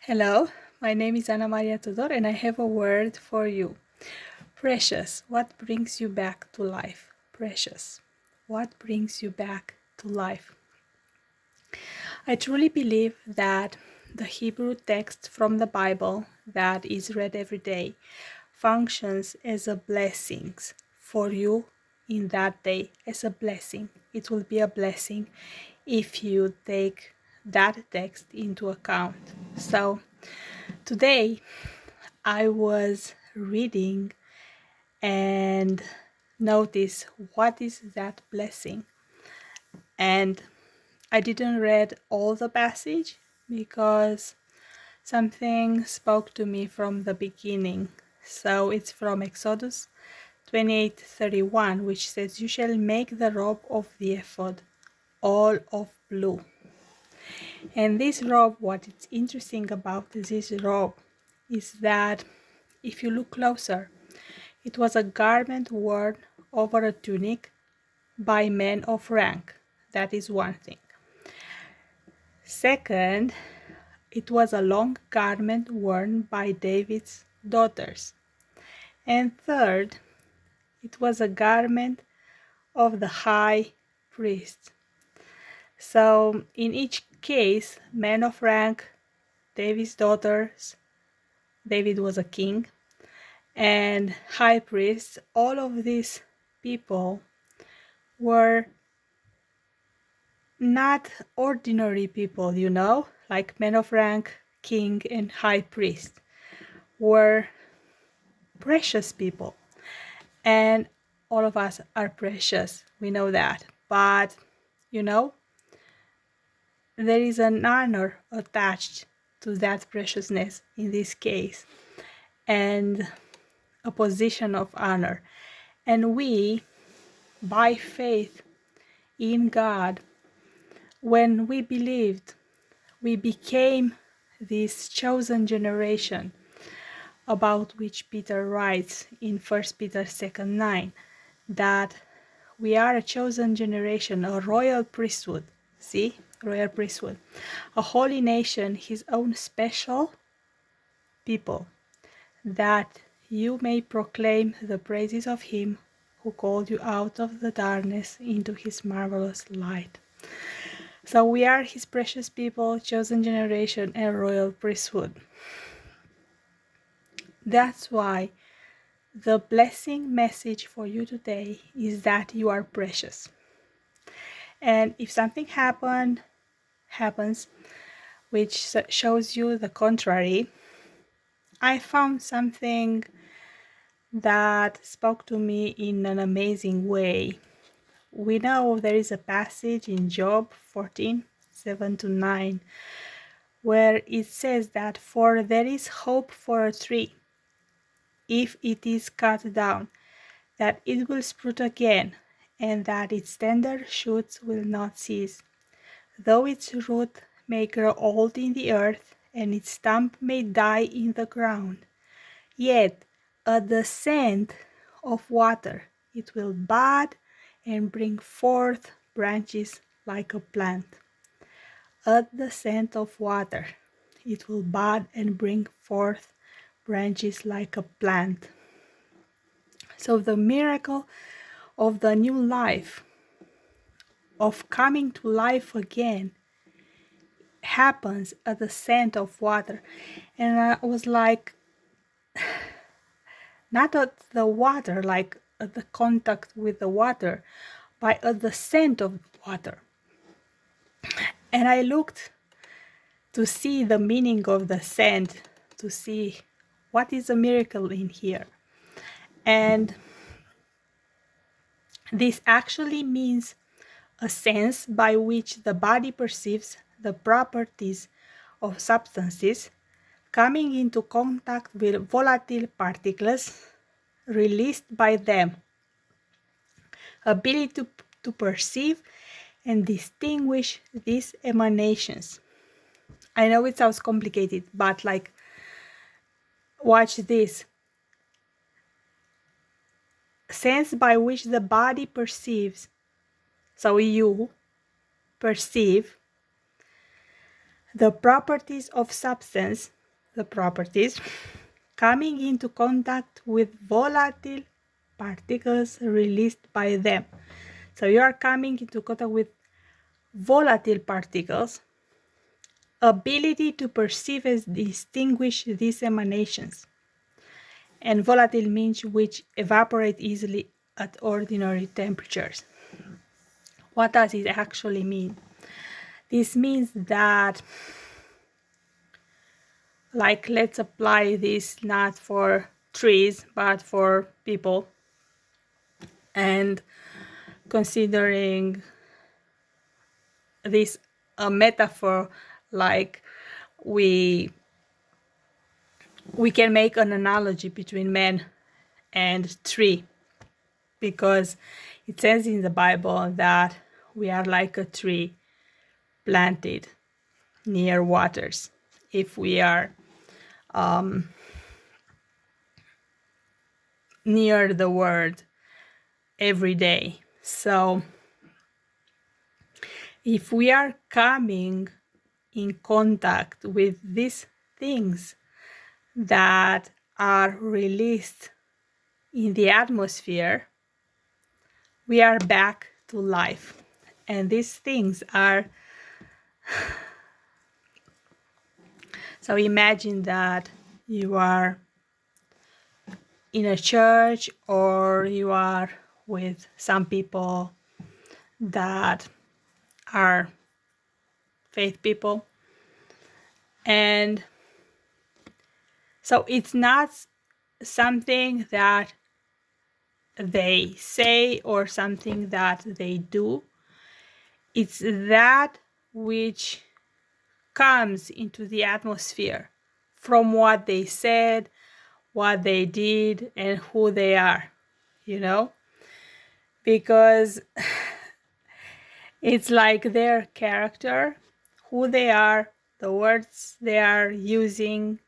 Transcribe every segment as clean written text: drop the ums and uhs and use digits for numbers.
Hello, my name is Ana Maria Tudor and I have a word for you. Precious, what brings you back to life? Precious, what brings you back to life? I truly believe that the Hebrew text from the Bible that is read every day functions as a blessing for you in that day, as a blessing. It will be a blessing if you take that text into account. So today I was reading and notice what is that blessing, and I didn't read all the passage because something spoke to me from the beginning. So it's from Exodus 28:31, which says, "You shall make the robe of the ephod all of blue." And this robe, what is interesting about this robe is that if you look closer, it was a garment worn over a tunic by men of rank. That is one thing. Second, it was a long garment worn by David's daughters. And third, it was a garment of the high priest. So in each case, men of rank, David's daughters, David was a king, and high priests, all of these people were not ordinary people, like men of rank, king, and high priest were precious people. And all of us are precious, we know that. But, there is an honor attached to that preciousness in this case, and a position of honor. And we, by faith in God, when we believed, we became this chosen generation about which Peter writes in 1 Peter 2:9, that we are a chosen generation, a royal priesthood. See? Royal priesthood. A holy nation, his own special people, that you may proclaim the praises of him who called you out of the darkness into his marvelous light. So we are his precious people, chosen generation, and royal priesthood. That's why the blessing message for you today is that you are precious. And if something happens which shows you the contrary, I found something that spoke to me in an amazing way. We know there is a passage in Job 14:7-9 where it says that, "For there is hope for a tree, if it is cut down, that it will sprout again, and that its tender shoots will not cease. Though its root may grow old in the earth, and its stump may die in the ground, yet at the scent of water it will bud and bring forth branches like a plant." At the scent of water it will bud and bring forth branches like a plant. So the miracle of the new life, of coming to life again, happens at the scent of water. And I was like, not at the water, like at the contact with the water, but at the scent of water. And I looked to see the meaning of the scent, to see what is a miracle in here. And this actually means a sense by which the body perceives the properties of substances coming into contact with volatile particles released by them. Ability to perceive and distinguish these emanations. I know it sounds complicated, but watch this. Sense by which the body perceives, so you perceive The properties of substance, the properties coming into contact with volatile particles released by them. So you are coming into contact with volatile particles, ability to perceive and distinguish these emanations. And volatile means which evaporate easily at ordinary temperatures. What does it actually mean? This means that, like, let's apply this not for trees but for people, and considering this a metaphor, like we can make an analogy between man and tree, because it says in the Bible that we are like a tree planted near waters if we are near the word every day. So if we are coming in contact with these things that are released in the atmosphere, we are back to life. And these things are, so imagine that you are in a church, or you are with some people that are faith people, and so it's not something that they say or something that they do, it's that which comes into the atmosphere from what they said, what they did, and who they are, because it's like their character, who they are, the words they are using.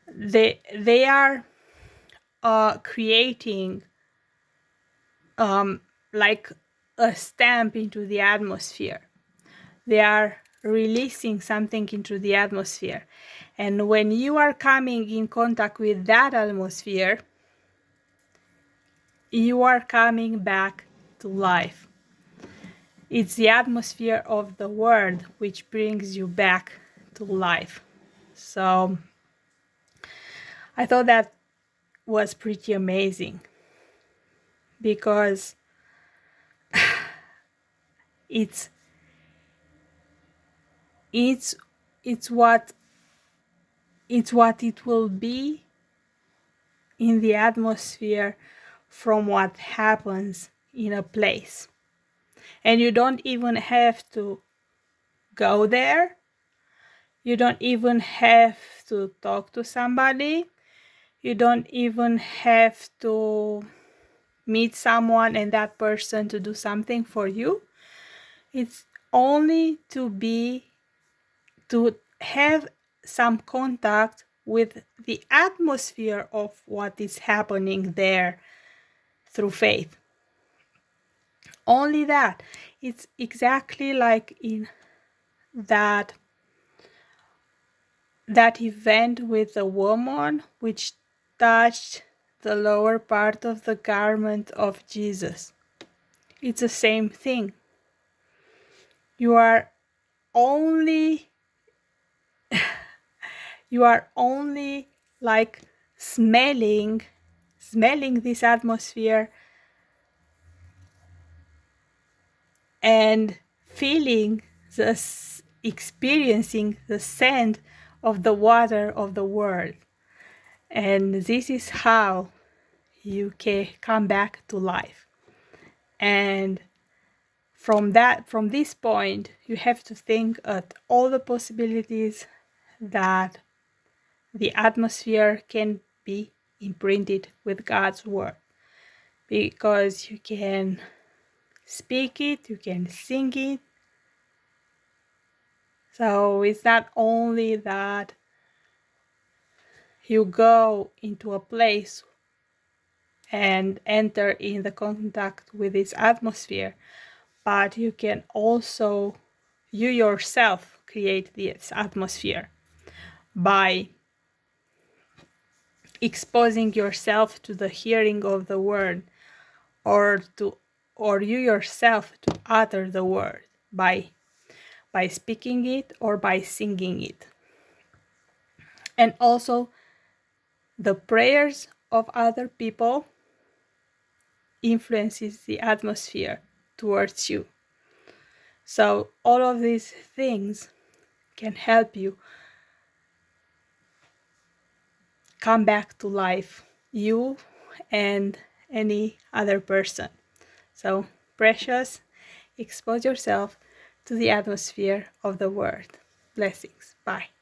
They are creating like a stamp into the atmosphere. They are releasing something into the atmosphere. And when you are coming in contact with that atmosphere, you are coming back to life. It's the atmosphere of the word which brings you back to life. So I thought that was pretty amazing, because it's what it will be in the atmosphere from what happens in a place. And you don't even have to go there. You don't even have to talk to somebody. You don't even have to meet someone and that person to do something for you. It's only to have some contact with the atmosphere of what is happening there through faith. Only that. It's exactly like in that event with the woman which touched the lower part of the garment of Jesus. It's the same thing. You are only like smelling this atmosphere and experiencing the scent of the water of the world. And this is how you can come back to life. And from this point, you have to think at all the possibilities that the atmosphere can be imprinted with God's word, because you can speak it, you can sing it. So it's not only that you go into a place and enter in the contact with this atmosphere, but you can also, you yourself create this atmosphere? By exposing yourself to the hearing of the word, or you yourself to utter the word, by speaking it or by singing it. And also the prayers of other people influences the atmosphere towards you. So all of these things can help you come back to life, you and any other person. So precious, expose yourself to the atmosphere of the word. Blessings. Bye.